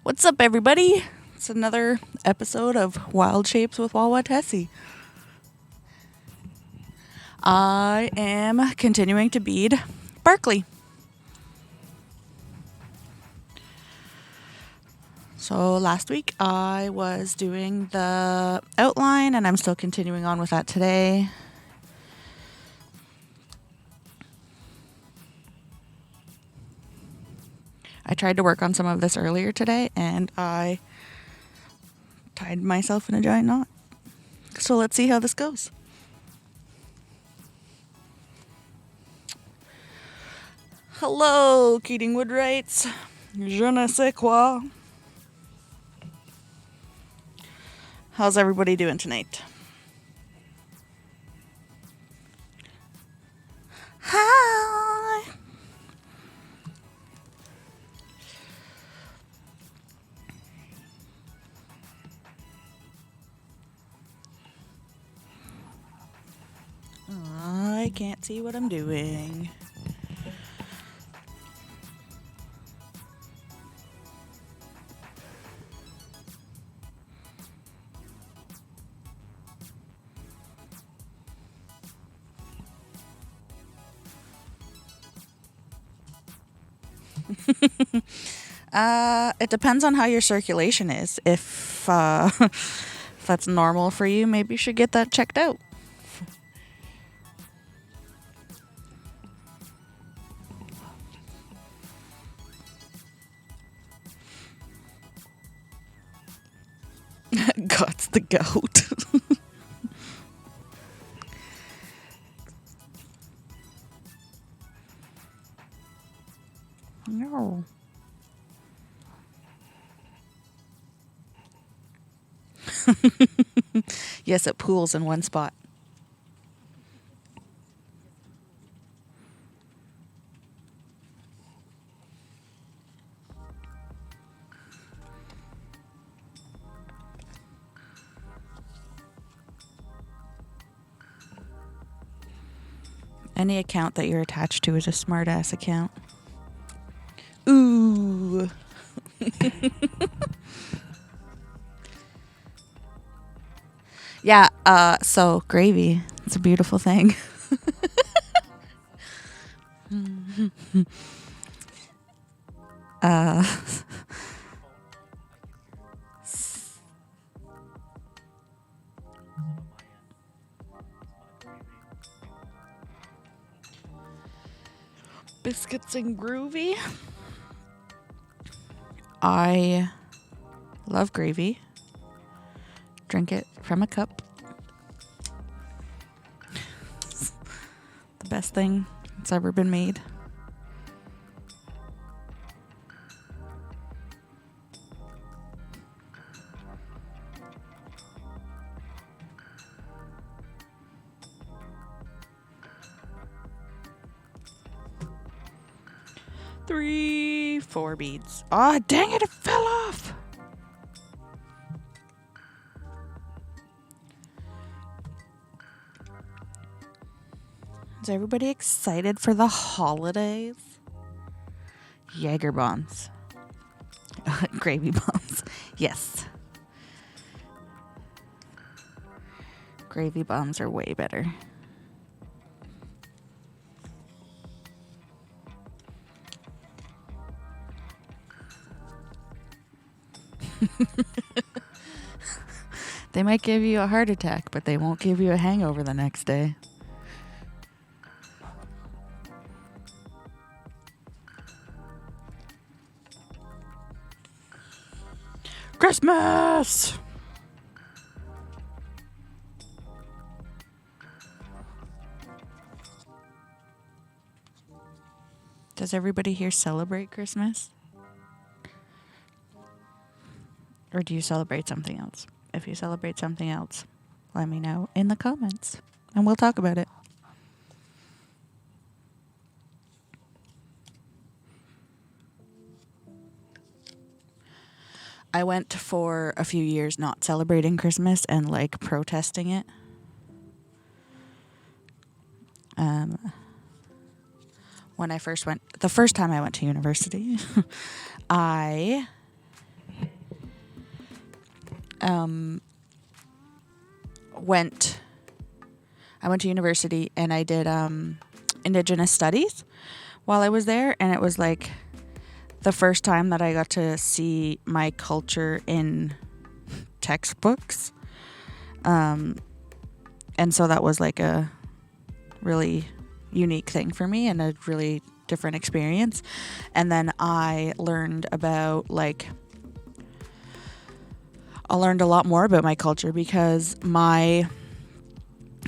What's up, everybody? It's another episode of Wild Shapes with Waawaatesi. I am continuing to bead Barkley. So last week I was doing the outline and I'm still continuing on with that today. I tried to work on some of this earlier today and I tied myself in a giant knot. So let's see how this goes. Hello, Keating Woodwrights. Je ne sais quoi. How's everybody doing tonight? Hi. I can't see what I'm doing. It depends on how your circulation is. If if that's normal for you, maybe you should get that checked out. God's the goat. No. Yes, it pools in one spot. Any account that you're attached to is a smart-ass account. Ooh. Yeah, so gravy. It's a beautiful thing. uh Biscuits and groovy. I love gravy. Drink it from a cup. The best thing that's ever been made. Four beads. Oh, dang it, it fell off. Is everybody excited for the holidays? Jaeger bombs. Gravy bombs. Yes. Gravy bombs are way better. They might give you a heart attack, but they won't give you a hangover the next day. Christmas! Does everybody here celebrate Christmas? Or do you celebrate something else? If you celebrate something else, let me know in the comments and we'll talk about it. I went for a few years not celebrating Christmas and like protesting it. When I first went, the first time I went to university, I I went to university and I did Indigenous studies while I was there, and it was like the first time that I got to see my culture in textbooks. And so that was like a really unique thing for me and a really different experience. And then I learned about I learned a lot more about my culture because my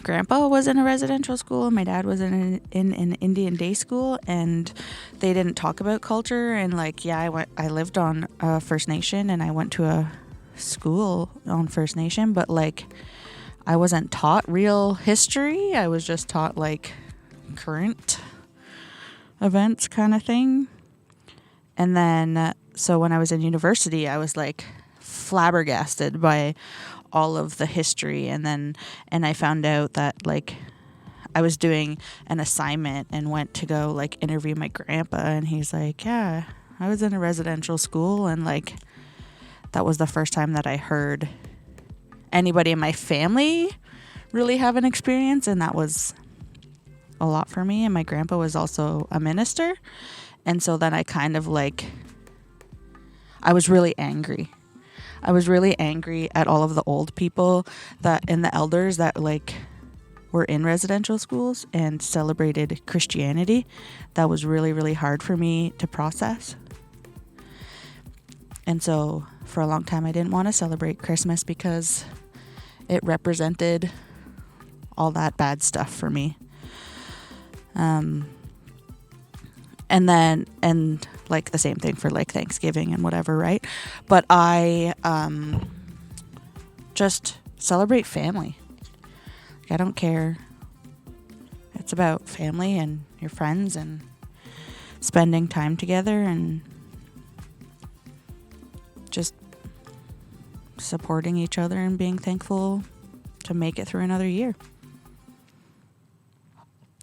grandpa was in a residential school and my dad was in an Indian day school, and they didn't talk about culture. And I lived on a First Nation and I went to a school on First Nation, but I wasn't taught real history. I was just taught current events kind of thing. And then so when I was in university, I was flabbergasted by all of the history, and I found out that I was doing an assignment and went to go interview my grandpa, and he's like, yeah, I was in a residential school, and that was the first time that I heard anybody in my family really have an experience, and that was a lot for me. And my grandpa was also a minister, and so then I kind of I was really angry. I was really angry at all of the old people and the elders that were in residential schools and celebrated Christianity. That was really, really hard for me to process. And so for a long time, I didn't want to celebrate Christmas because it represented all that bad stuff for me. And the same thing for Thanksgiving and whatever, right? But I just celebrate family. I don't care. It's about family and your friends and spending time together and just supporting each other and being thankful to make it through another year.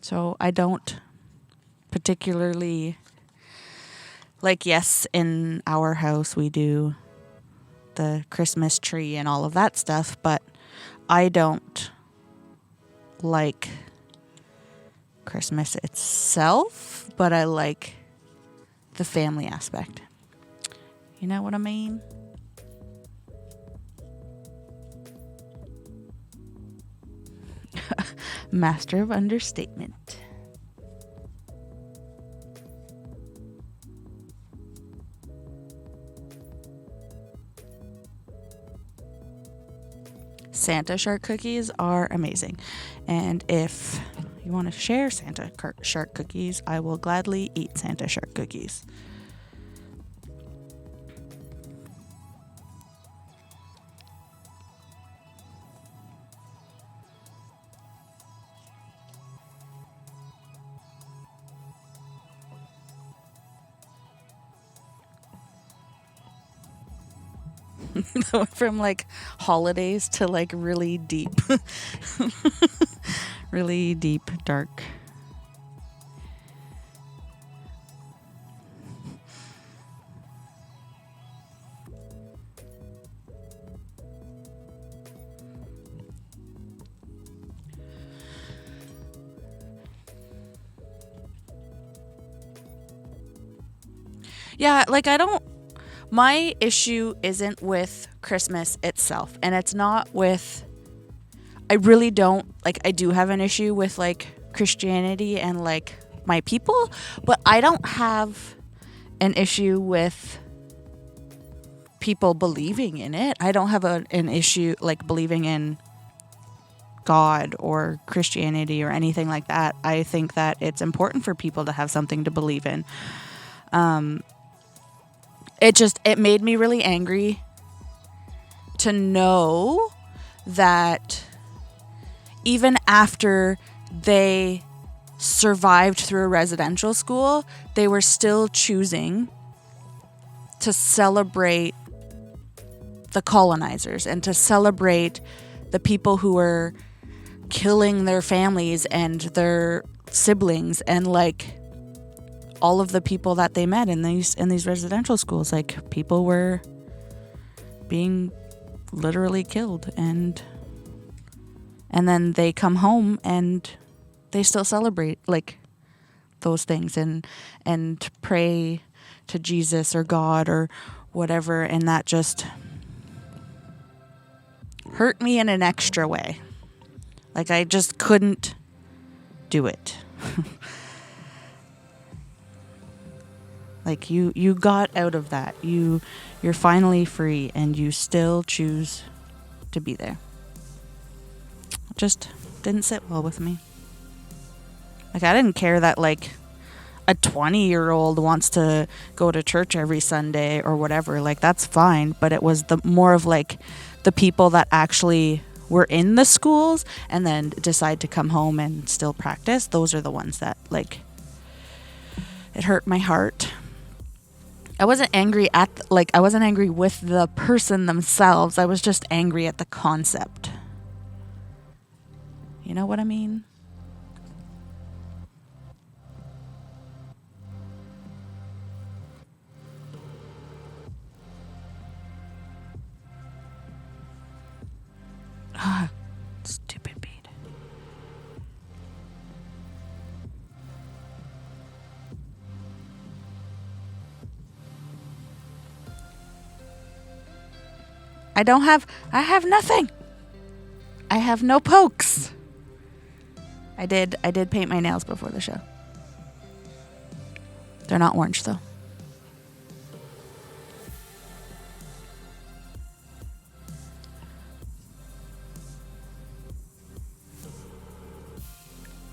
So I don't particularly yes, in our house we do the Christmas tree and all of that stuff, but I don't like Christmas itself, but I like the family aspect. You know what I mean? Master of understatement. Santa shark cookies are amazing. And if you want to share Santa shark cookies, I will gladly eat Santa shark cookies. From holidays to really deep really deep dark. Yeah, my issue isn't with Christmas itself, and it's not with, I really don't, I do have an issue with, Christianity and, my people, but I don't have an issue with people believing in it. I don't have an issue, believing in God or Christianity or anything like that. I think that it's important for people to have something to believe in. It made me really angry to know that even after they survived through a residential school, they were still choosing to celebrate the colonizers and to celebrate the people who were killing their families and their siblings and all of the people that they met in these residential schools. People were being literally killed, and then they come home and they still celebrate like those things and pray to Jesus or God or whatever, and that just hurt me in an extra way. Like I just couldn't do it. Like you got out of that. You're finally free, and you still choose to be there. It just didn't sit well with me. Like I didn't care that like a 20-year-old wants to go to church every Sunday or whatever. Like that's fine, but it was the more of like the people that actually were in the schools and then decide to come home and still practice. Those are the ones that like it hurt my heart. I wasn't angry at I wasn't angry with the person themselves. I was just angry at the concept. You know what I mean? Stupid bead. I have nothing. I have no pokes. I did paint my nails before the show. They're not orange though.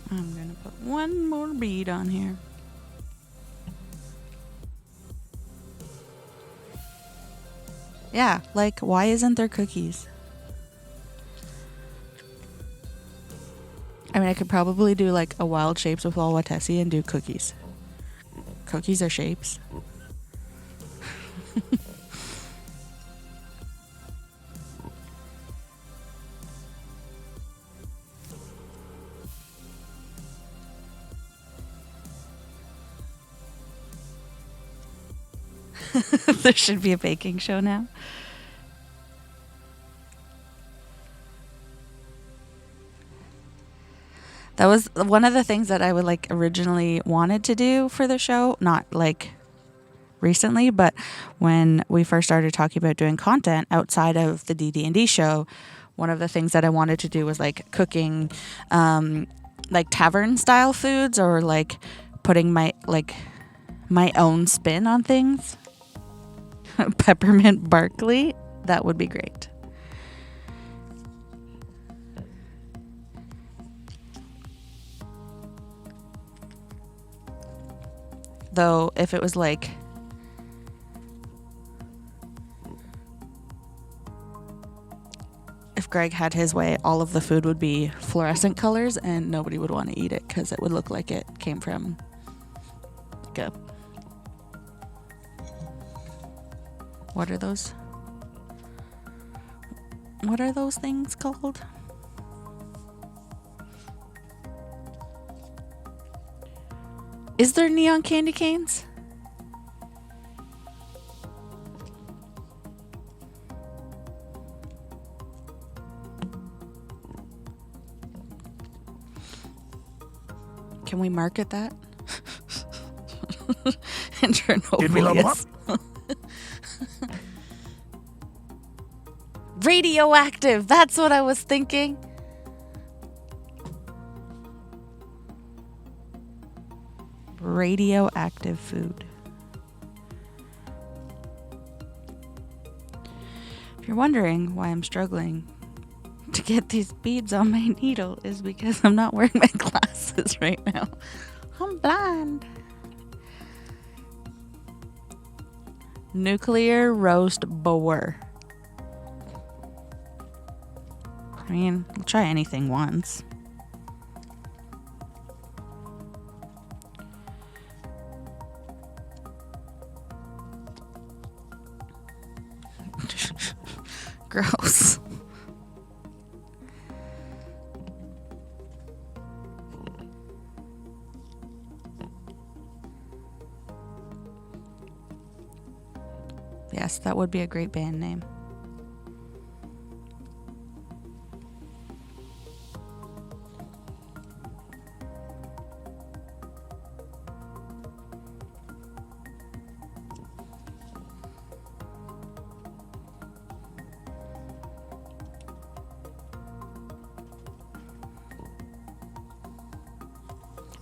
I'm gonna put one more bead on here. Yeah, like why isn't there cookies? I mean, I could probably do like a wild shapes with Waawaatesi and do cookies. Cookies are shapes. There should be a baking show now. That was one of the things that I would like originally wanted to do for the show, not like recently, but when we first started talking about doing content outside of the DD&D show, one of the things that I wanted to do was like cooking like tavern style foods, or like putting my own spin on things. Peppermint Barkley, that would be great. Though if it was like if Greg had his way, all of the food would be fluorescent colors and nobody would want to eat it because it would look like it came from like a, what are those things called? Is there neon candy canes? Can we market that? And turn Did we level up? Radioactive, that's what I was thinking. Radioactive food. If you're wondering why I'm struggling to get these beads on my needle, is because I'm not wearing my glasses right now. I'm blind. Nuclear roast boar. I mean, I'll try anything once. Gross. Yes, that would be a great band name.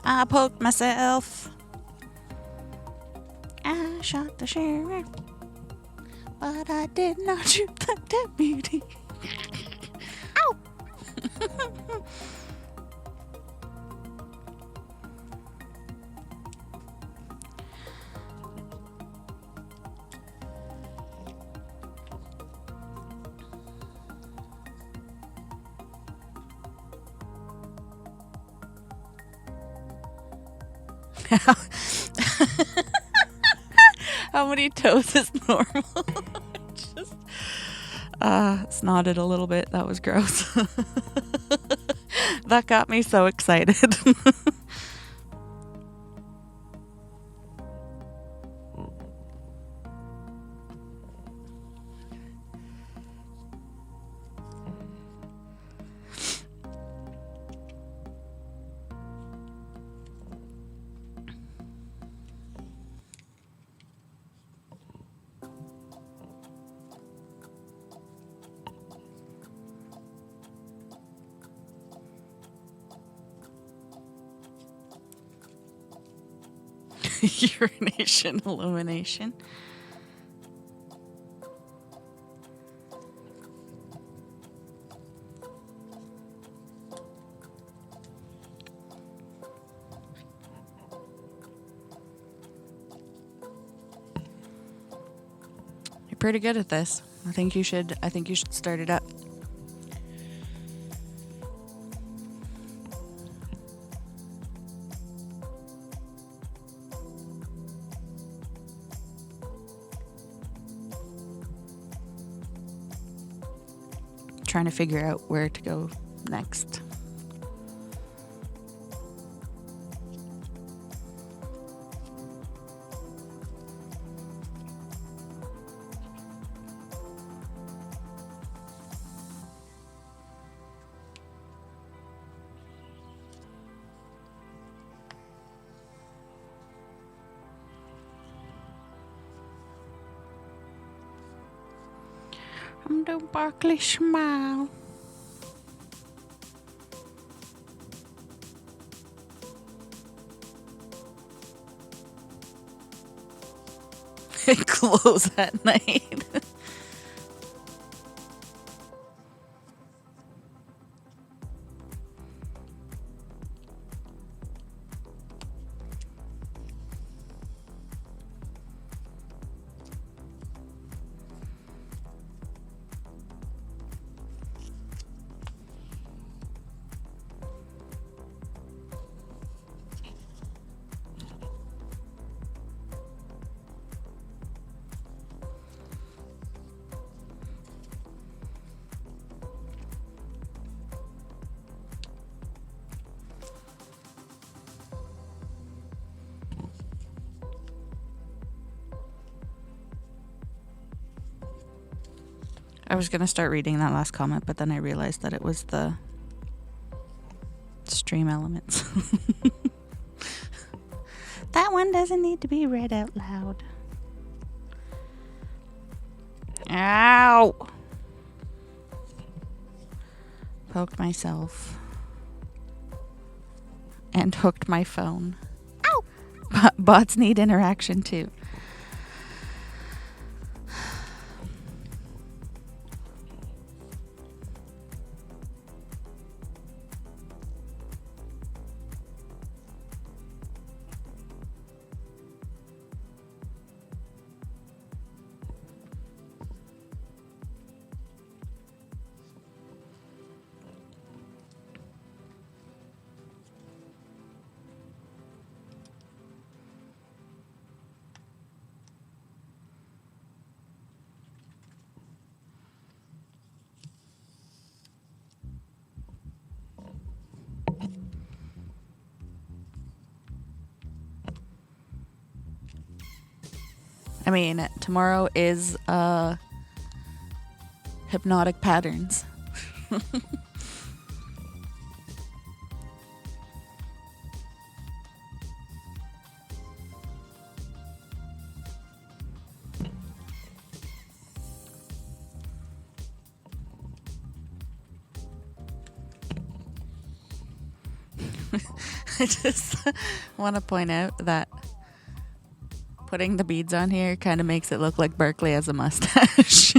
I poked myself. I shot the sheriff, but I did not shoot the deputy. Ow! How many toes is normal? Just snotted a little bit. That was gross. That got me so excited. Urination illumination. You're pretty good at this. I think you should start it up. Trying to figure out where to go next. I'm doing Barkley smile. It close at night. I was going to start reading that last comment, but then I realized that it was the stream elements. That one doesn't need to be read out loud. Ow! Poked myself. And hooked my phone. Ow! Bots need interaction too. I mean, tomorrow is hypnotic patterns. I just want to point out that putting the beads on here kind of makes it look like Barkley has a mustache.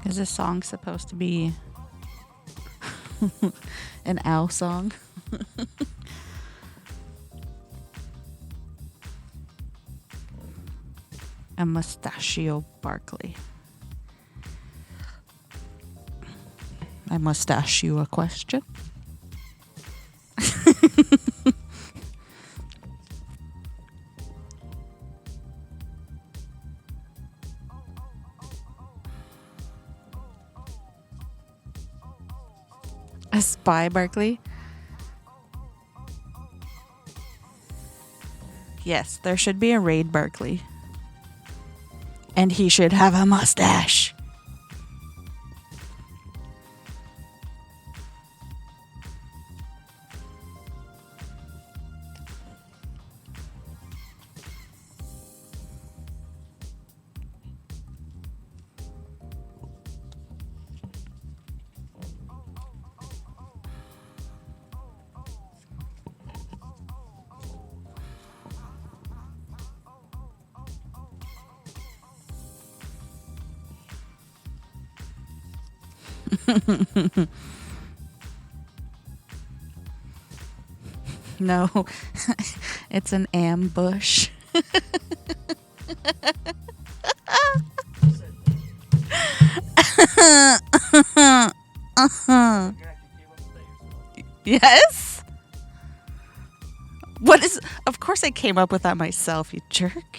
Is this song supposed to be an owl song? A mustachio Barkley. I must ask you a question. A spy Barkley? Yes, there should be a raid Barkley. And he should have a mustache. No, it's an ambush. Yes? What is... Of course I came up with that myself, you jerk.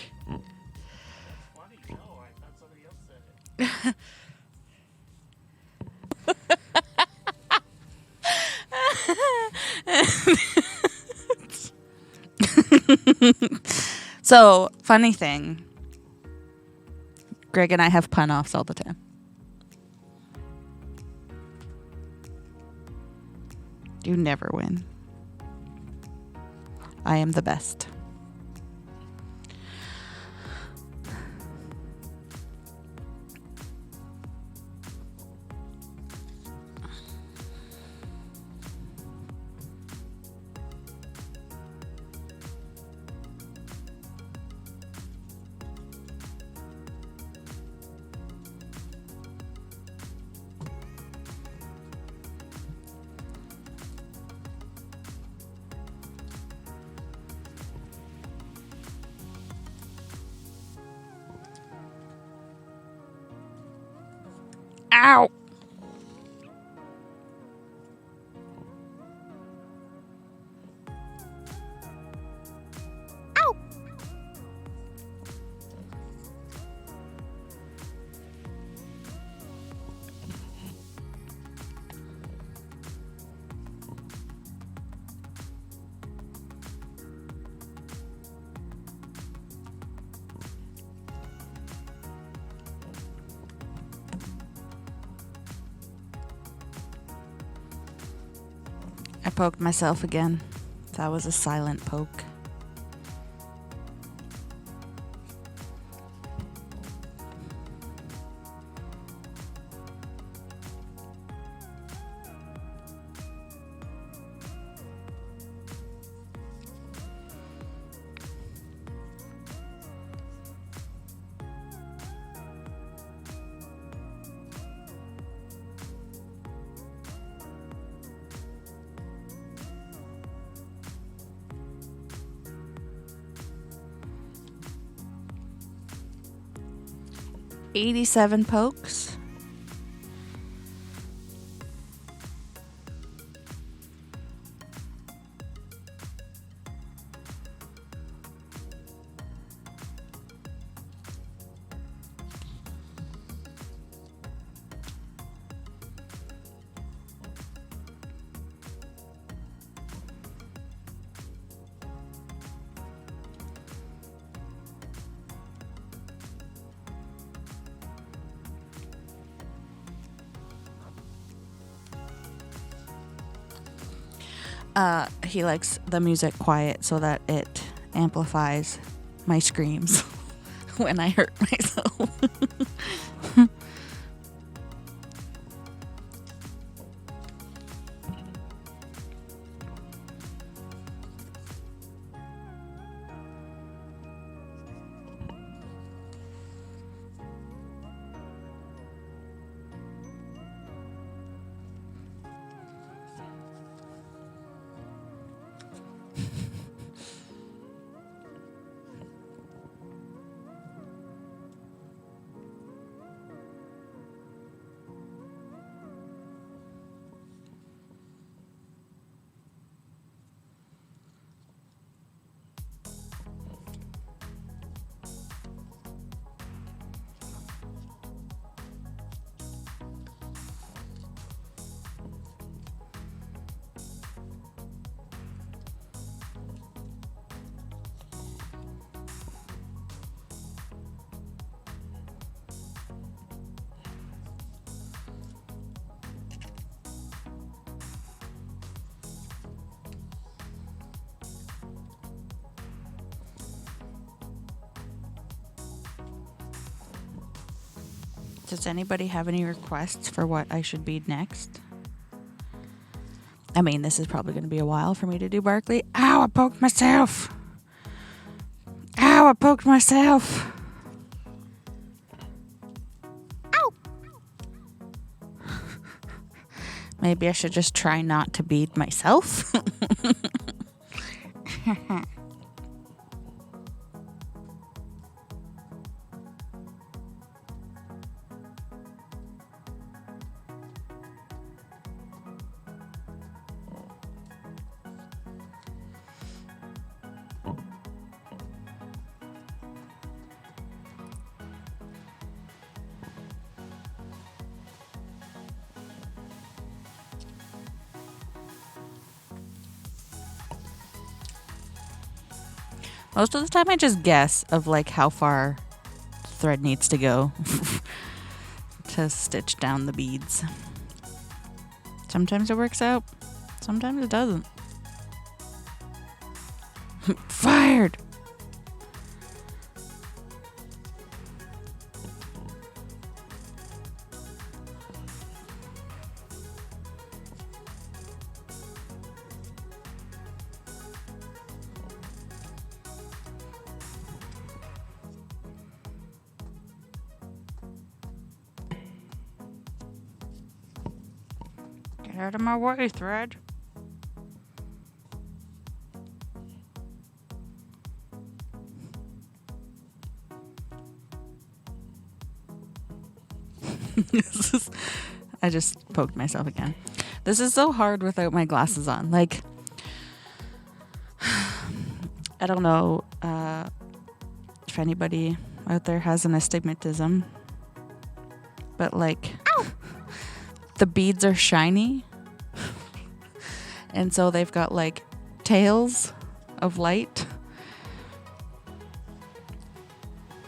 So, funny thing. Greg and I have pun-offs all the time. You never win. I am the best. Ow! Ow! I poked myself again. That was a silent poke. $87 pokes. He likes the music quiet so that it amplifies my screams when I hurt myself. Does anybody have any requests for what I should bead next? I mean, this is probably going to be a while for me to do Barkley. Ow, I poked myself. Ow, I poked myself. Ow. Maybe I should just try not to bead myself. Most of the time I just guess of like how far thread needs to go to stitch down the beads. Sometimes it works out, sometimes it doesn't. Fired! Get out of my way, thread. I just poked myself again. This is so hard without my glasses on. Like, I don't know if anybody out there has an astigmatism, but like, the beads are shiny. And so they've got like tails of light.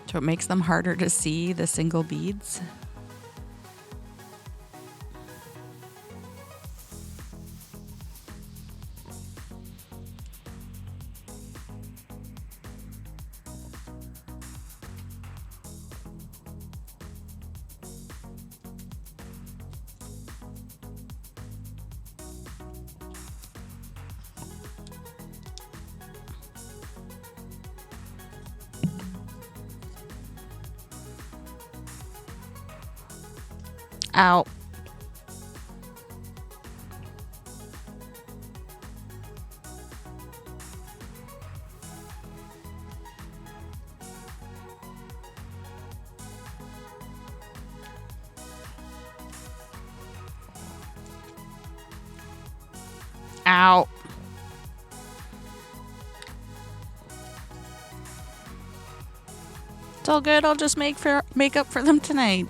So it makes them harder to see the single beads. Ow. Ow. It's all good. I'll just make up for them tonight.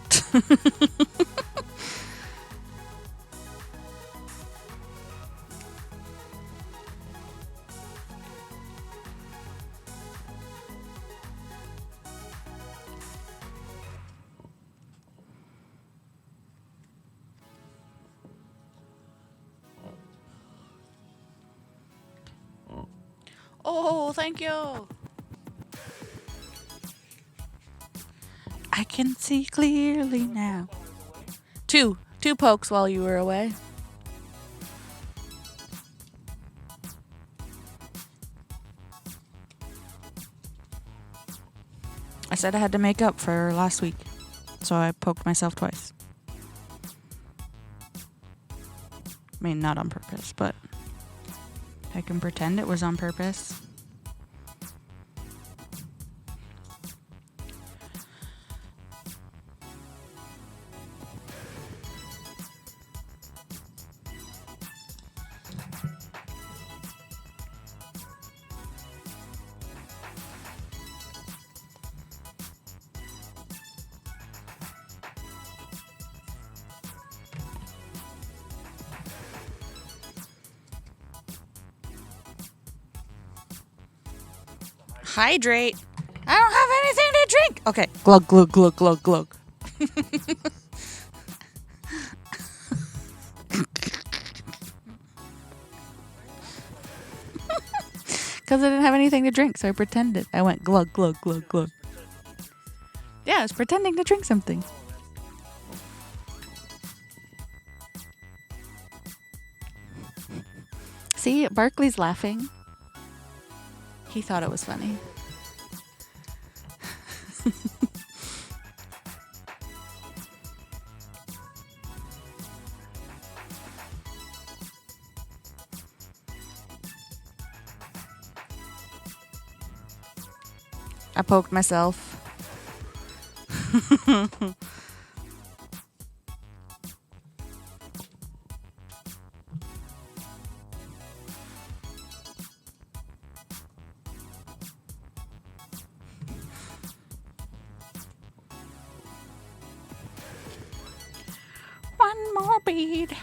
Oh, thank you. I can see clearly now. Two pokes while you were away. I said I had to make up for last week, so I poked myself twice. I mean, not on purpose, but I can pretend it was on purpose. Hydrate. I don't have anything to drink. Okay. Glug, glug, glug, glug, glug. Because I didn't have anything to drink, so I pretended. I went glug, glug, glug, glug. Yeah, I was pretending to drink something. See, Barkley's laughing. He thought it was funny. I poked myself. One more bead.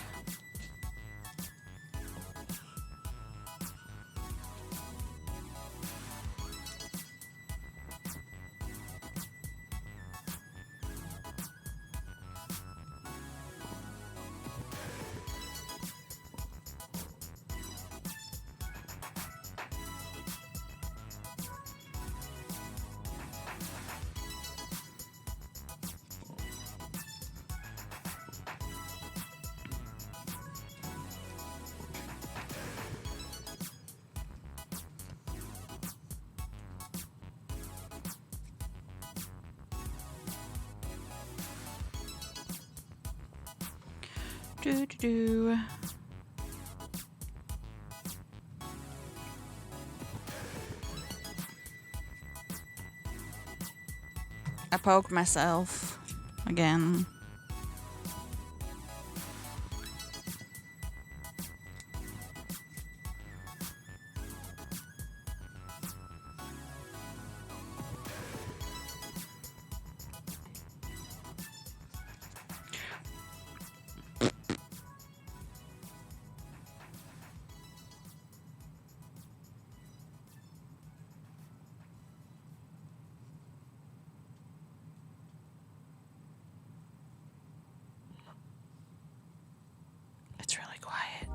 Do do do. I poked myself again. It's really quiet.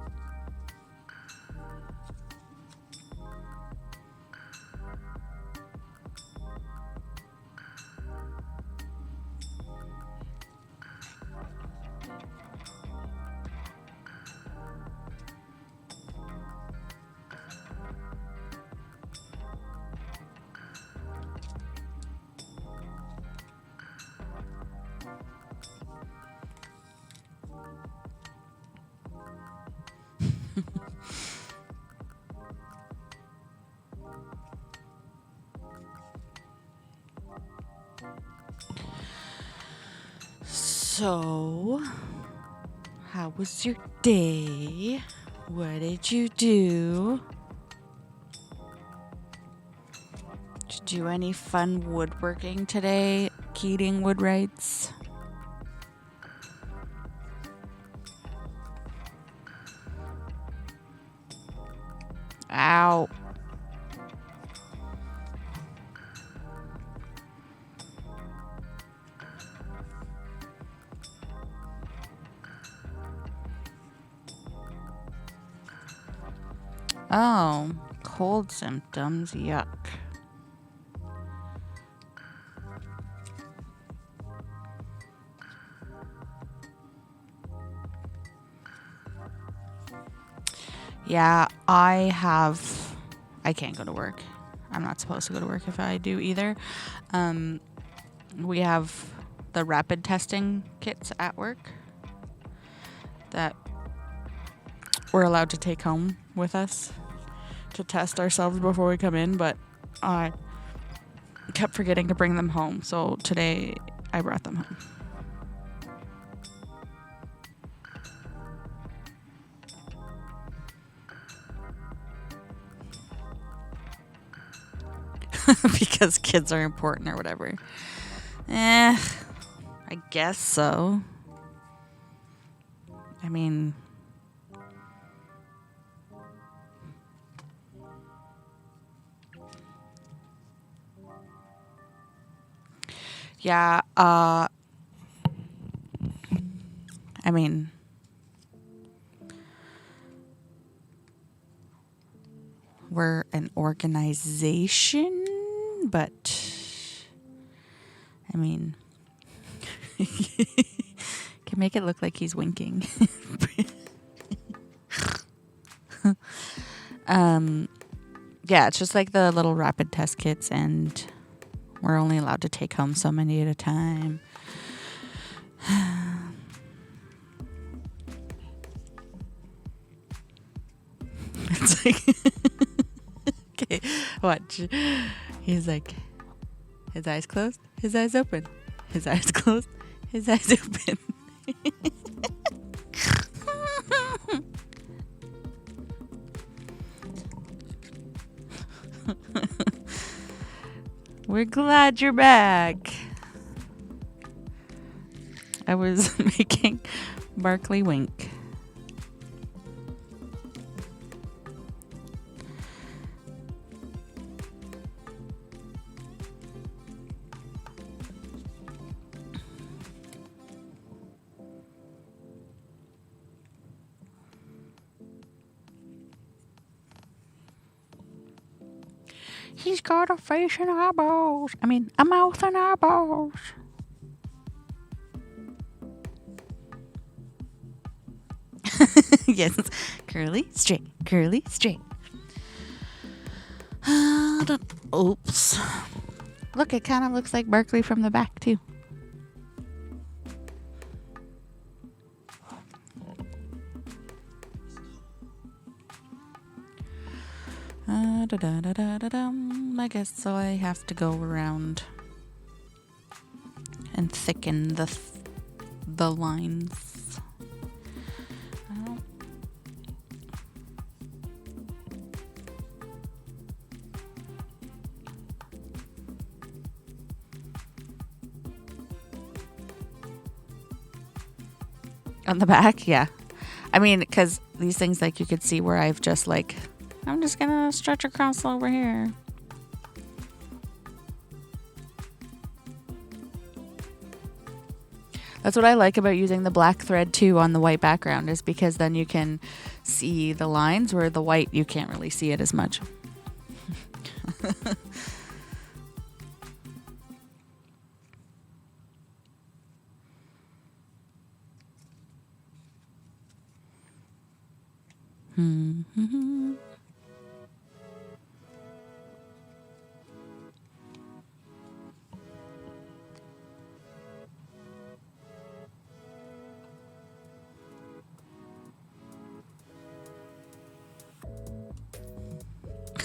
So, how was your day? What did you do? Did you do any fun woodworking today? Keating Woodwrights? Ow. Oh, Cold symptoms, yuck. Yeah, I can't go to work. I'm not supposed to go to work if I do either. We have the rapid testing kits at work that we're allowed to take home with us to test ourselves before we come in, but I kept forgetting to bring them home, so today I brought them home. Because kids are important or whatever. I guess so. I mean, yeah, we're an organization, but can make it look like he's winking. Yeah, it's just like the little rapid test kits, and we're only allowed to take home so many at a time. It's like, okay, watch. He's like, his eyes closed, his eyes open, his eyes closed, his eyes open. We're glad you're back. I was making Barkley wink. He's got a face and eyeballs. A mouth and eyeballs. Yes. Curly, straight. Curly, straight. Oops. Look, it kind of looks like Barkley from the back, too. I guess so. I have to go around and thicken the lines. On the back, yeah. Because these things, like, you could see where I've just, like, I'm just gonna stretch across over here. That's what I like about using the black thread too on the white background, is because then you can see the lines, where the white you can't really see it as much.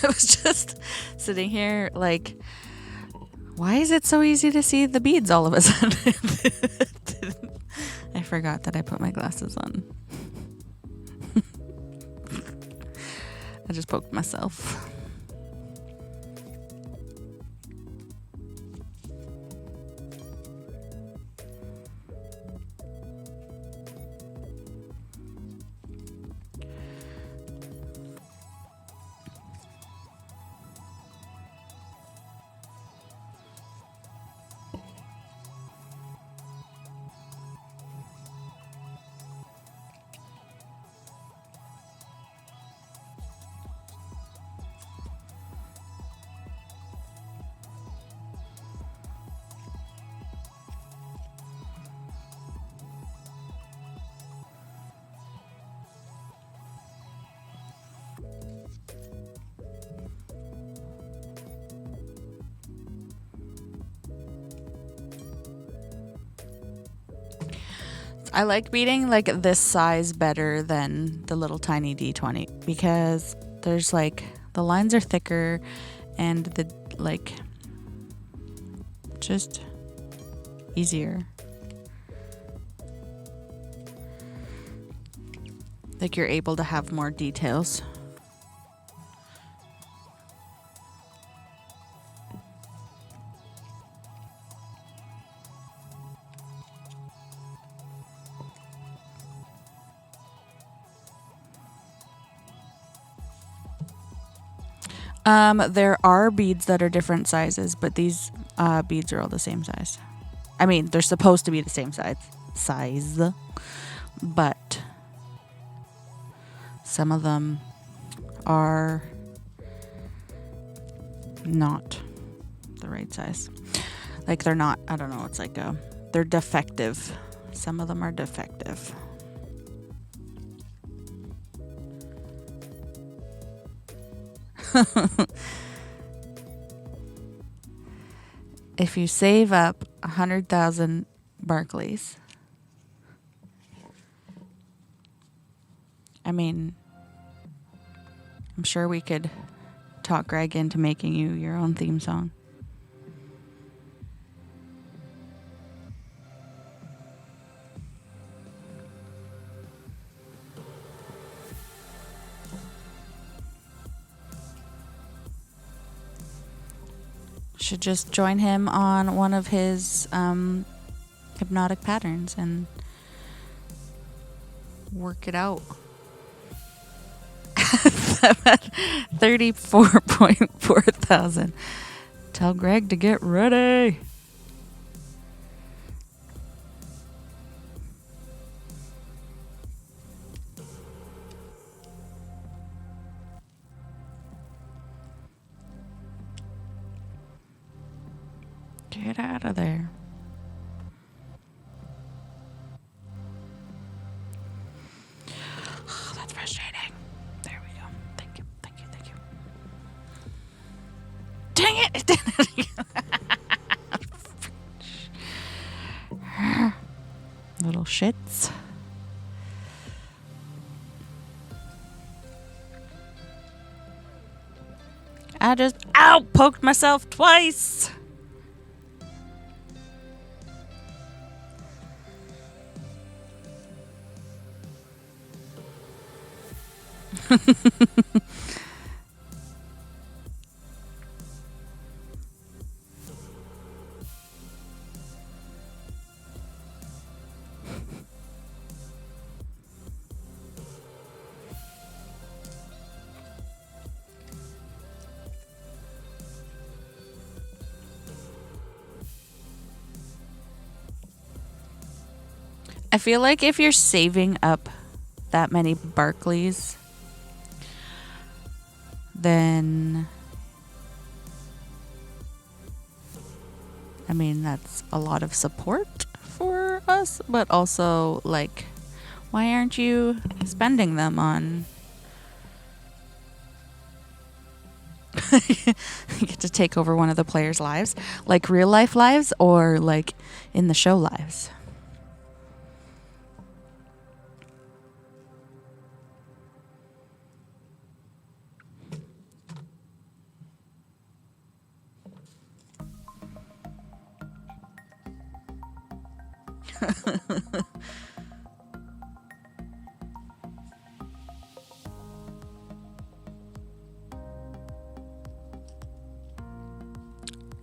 I was just sitting here like, why is it so easy to see the beads all of a sudden? I forgot that I put my glasses on. I just poked myself. I like beading like this size better than the little tiny D20 because there's like the lines are thicker and the like just easier. Like you're able to have more details. There are beads that are different sizes, but these beads are all the same size. I mean, they're supposed to be the same size, but some of them are not the right size. Like they're not, I don't know, it's like they're defective. Some of them are defective. If you save up 100,000 Barkleys, I mean, I'm sure we could talk Greg into making you your own theme song. Should just join him on one of his hypnotic patterns and work it out. 34.4 thousand. Tell Greg to get ready. Get out of there. Oh, that's frustrating. There we go. Thank you. Dang it! Little shits. I just poked myself twice. I feel like if you're saving up that many Barkleys, then I mean that's a lot of support for us, but also like why aren't you spending them on you get to take over one of the players' lives, like real life lives or like in the show lives?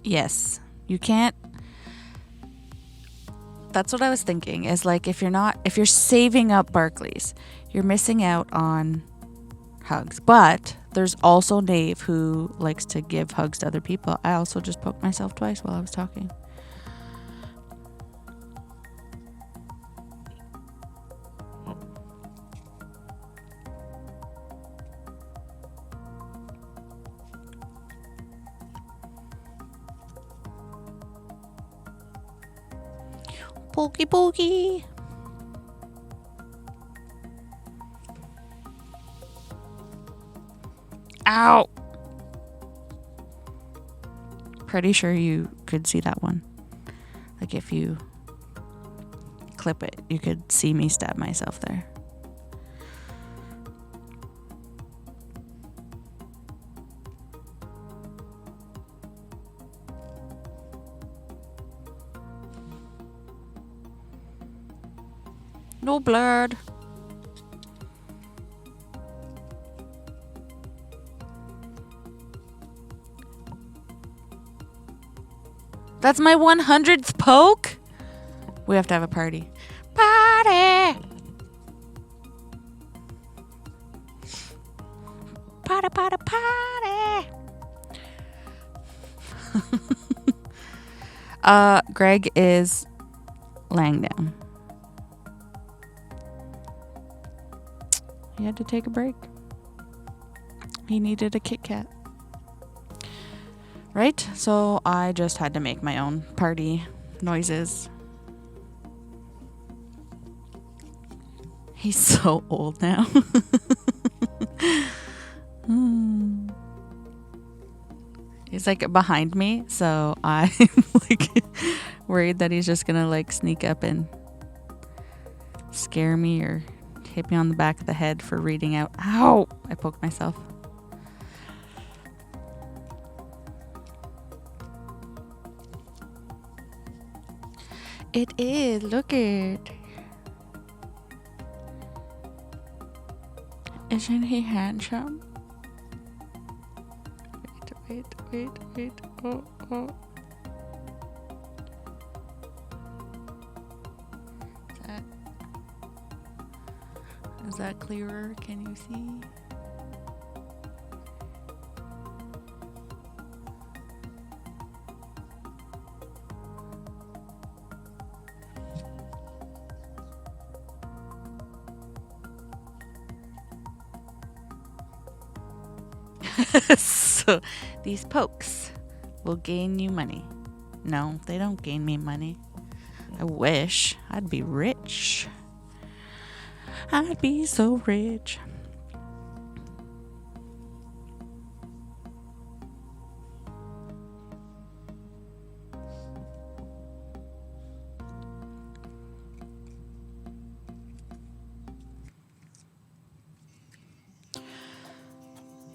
Yes, you can't. That's what I was thinking is like if you're saving up Barkleys, you're missing out on hugs. But there's also Dave who likes to give hugs to other people. I also just poked myself twice while I was talking. Pokey pokey. Ow. Pretty sure you could see that one. Like if you clip it. You could see me stab myself there. No blood. That's my 100th poke? We have to have a party. Party! Party, party, party! Greg is laying down. He had to take a break. He needed a Kit Kat. Right? So I just had to make my own party noises. He's so old now. He's like behind me, so I'm like worried that he's just gonna like sneak up and scare me or hit me on the back of the head for reading out. Ow! I poked myself. It is. Look it. Isn't he handsome? Wait. Oh. Is that clearer? Can you see? So these pokes will gain you money. No, they don't gain me money. I wish. I'd be rich. I'd be so rich.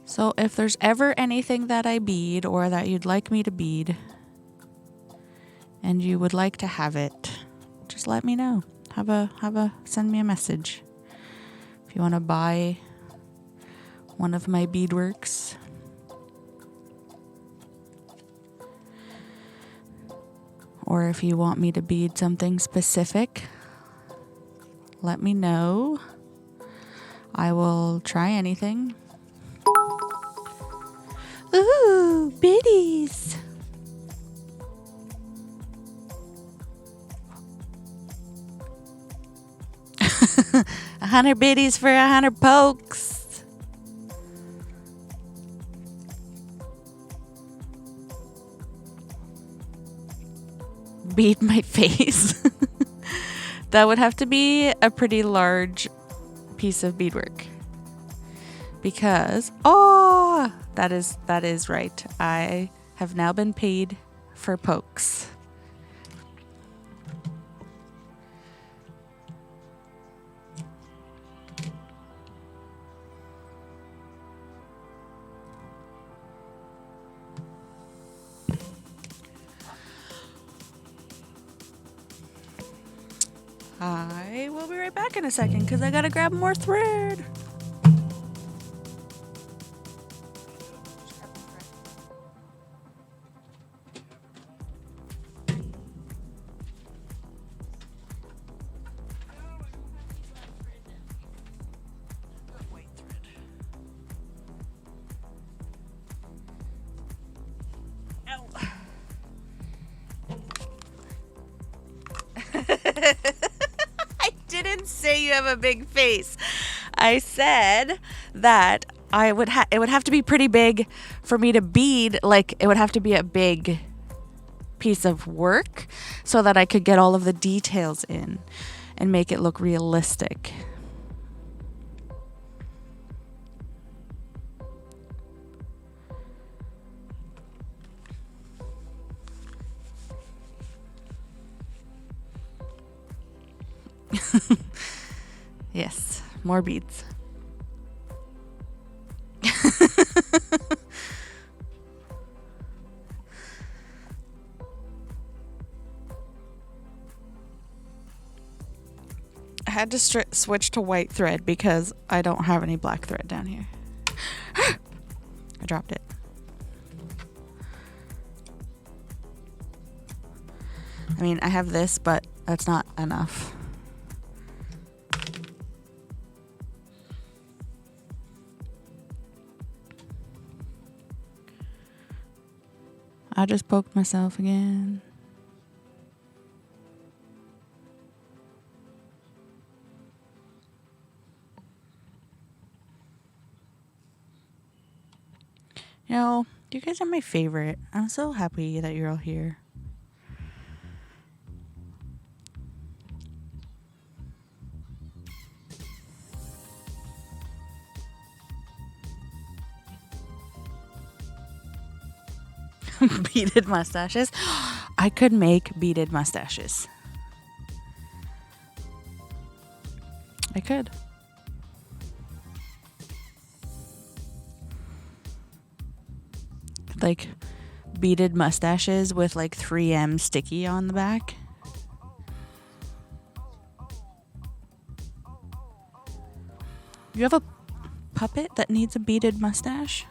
So if there's ever anything that I bead or that you'd like me to bead and you would like to have it, just let me know. Send me a message. If you want to buy one of my beadworks. Or if you want me to bead something specific, let me know. I will try anything. Ooh, biddies. A 100 biddies for 100 pokes. Beat my face. That would have to be a pretty large piece of beadwork. Because, that is right. I have now been paid for pokes. I will be right back in a second because I gotta grab more thread. I didn't say you have a big face. I said that it would have to be pretty big for me to bead. Like, it would have to be a big piece of work so that I could get all of the details in and make it look realistic. Yes, more beads. I had to switch to white thread because I don't have any black thread down here. I dropped it. I mean, I have this, but that's not enough. I just poked myself again. You know, you guys are my favorite. I'm so happy that you're all here. Beaded mustaches. I could make beaded mustaches. I could. Like beaded mustaches with like 3M sticky on the back. You have a puppet that needs a beaded mustache?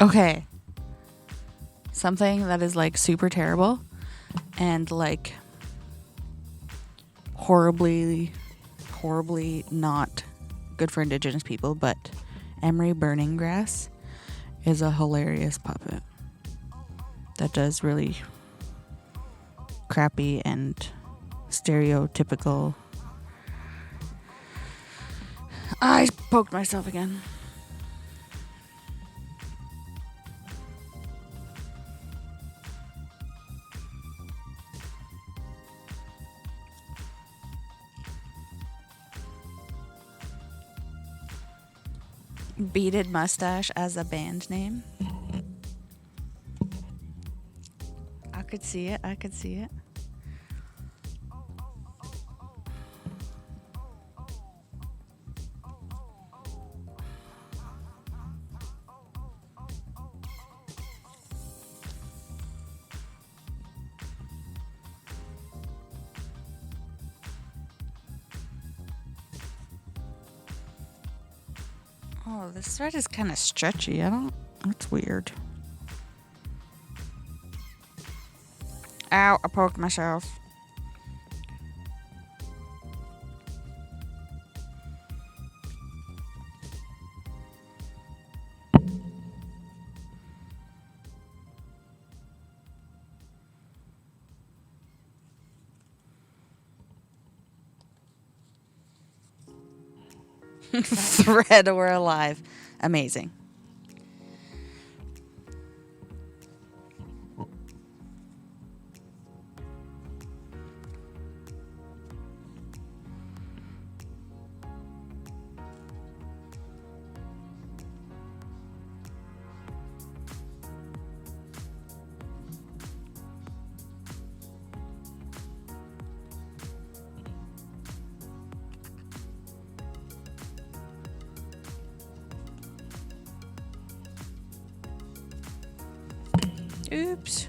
Okay. Something that is like super terrible and like horribly not good for Indigenous people, but Emery Burning Grass is a hilarious puppet that does really crappy and stereotypical. I poked myself again. Beaded Mustache as a band name. I could see it. Oh, this thread is kind of stretchy. That's weird. Ow, I poked myself. Thread, we're alive. Amazing. Oops.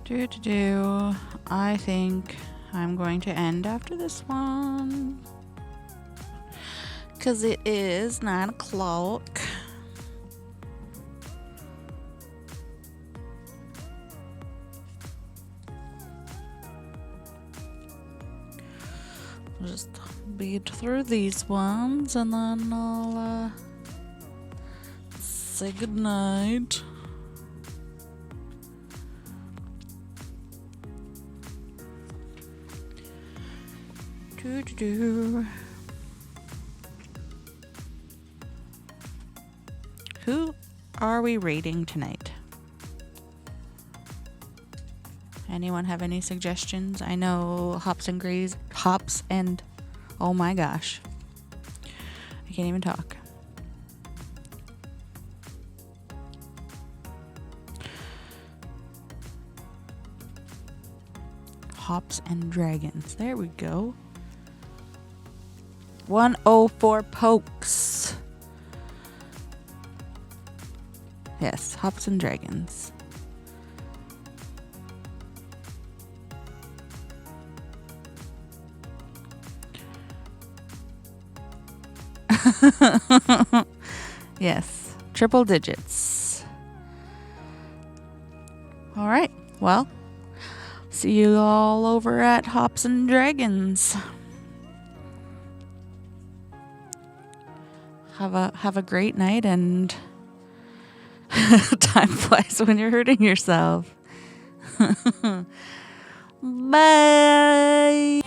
I think I'm going to end after this one. Because it is 9 o'clock. I'll just bead through these ones and then I'll say goodnight. Who are we rating tonight? Anyone have any suggestions? I know hops and oh my gosh, I can't even talk. Hops and dragons. There we go. 104 pokes. Yes, hops and dragons. Yes, triple digits. All right, well, see you all over at Hops and Dragons. Have a great night, and time flies when you're hurting yourself. Bye.